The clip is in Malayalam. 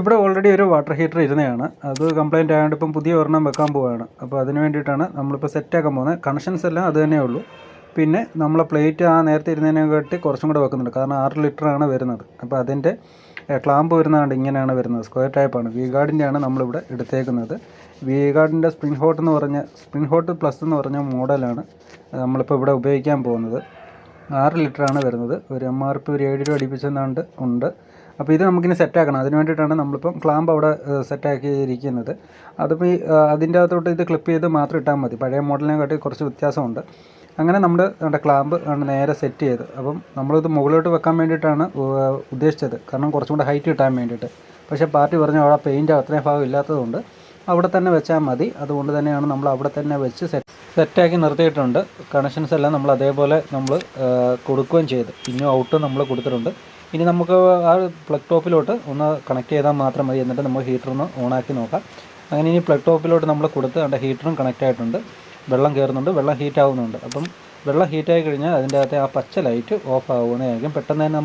ഇവിടെ ഓൾറെഡി ഒരു വാട്ടർ ഹീറ്റർ ഇരുന്നതാണ്. അത് കംപ്ലയിൻ്റ് ആയതുകൊണ്ട് ഇപ്പം പുതിയ ഒരെണ്ണം വെക്കാൻ പോവുകയാണ്. അപ്പോൾ അതിന് വേണ്ടിയിട്ടാണ് നമ്മളിപ്പോൾ സെറ്റാക്കാൻ പോകുന്നത്. കണക്ഷൻസ് എല്ലാം അത് തന്നെ ഉള്ളൂ. പിന്നെ നമ്മളെ പ്ലേറ്റ് നേരത്തെ ഇരുന്നതിനെക്കാട്ടി കുറച്ചും കൂടെ വെക്കുന്നുണ്ട്. കാരണം 6 ലിറ്ററാണ് വരുന്നത്. അപ്പോൾ അതിൻ്റെ ക്ലാമ്പ് വരുന്നതുകൊണ്ട് ഇങ്ങനെയാണ് വരുന്നത്. സ്ക്വയർ ടൈപ്പാണ്. വി ഗാർഡിൻ്റെയാണ് നമ്മളിവിടെ എടുത്തേക്കുന്നത്. വി ഗാർഡിൻ്റെ സ്പ്രിംഗ് ഹോട്ട് പ്ലസ് എന്ന് പറഞ്ഞ മോഡലാണ് നമ്മളിപ്പോൾ ഇവിടെ ഉപയോഗിക്കാൻ പോകുന്നത്. 6 ലിറ്ററാണ് വരുന്നത്. ഒരു MRP ഒരു 7 രൂപ അടുപ്പിച്ചെന്നാണ്ട് ഉണ്ട്. അപ്പോൾ ഇത് നമുക്കിനി സെറ്റാക്കണം. അതിന് വേണ്ടിയിട്ടാണ് നമ്മളിപ്പം ക്ലാമ്പ് അവിടെ സെറ്റാക്കിയിരിക്കുന്നത്. അതിപ്പോൾ അതിൻ്റെ അകത്തോട്ട് ഇത് ക്ലിപ്പ് ചെയ്ത് മാത്രം ഇട്ടാൽ മതി. പഴയ മോഡലിനെക്കാട്ടി കുറച്ച് വ്യത്യാസമുണ്ട്. അങ്ങനെ നമ്മൾ നമ്മുടെ ക്ലാമ്പ് നേരെ സെറ്റ് ചെയ്ത്, അപ്പം നമ്മളിത് മുകളിലോട്ട് വെക്കാൻ വേണ്ടിയിട്ടാണ് ഉദ്ദേശിച്ചത്. കാരണം കുറച്ചും കൂടെ ഹൈറ്റ് കിട്ടാൻ വേണ്ടിയിട്ട്. പക്ഷേ പാർട്ടി പറഞ്ഞു അവിടെ പെയിൻറ്റ് അത്രയും ഭാഗം ഇല്ലാത്തതുകൊണ്ട് അവിടെ തന്നെ വെച്ചാൽ മതി. അതുകൊണ്ട് തന്നെയാണ് നമ്മൾ അവിടെ തന്നെ വെച്ച് സെറ്റാക്കി നിർത്തിയിട്ടുണ്ട്. കണക്ഷൻസ് എല്ലാം നമ്മൾ അതേപോലെ നമ്മൾ കൊടുക്കുകയും ചെയ്ത്, ഇന്നും ഔട്ടും നമ്മൾ കൊടുത്തിട്ടുണ്ട്. ഇനി നമുക്ക് ആ പ്ലഗ് ടോപ്പിലോട്ട് ഒന്ന് കണക്ട് ചെയ്താൽ മാത്രം മതി. എന്നിട്ട് നമ്മൾ ഹീറ്ററൊന്ന് ഓണാക്കി നോക്കാം. അങ്ങനെ ഇനി പ്ലഗ് ടോപ്പിലോട്ട് നമ്മൾ കൊടുത്ത് അതിൻ്റെ ഹീറ്ററും കണക്റ്റ് ആയിട്ടുണ്ട്. വെള്ളം കയറുന്നുണ്ട്, വെള്ളം ഹീറ്റ് ആവുന്നുണ്ട്. അപ്പം വെള്ളം ഹീറ്റായി കഴിഞ്ഞാൽ അതിൻ്റെ അകത്തെ ആ പച്ച ലൈറ്റ് ഓഫ് ആവുന്നതായിരിക്കും. പെട്ടെന്ന് തന്നെ നമുക്ക്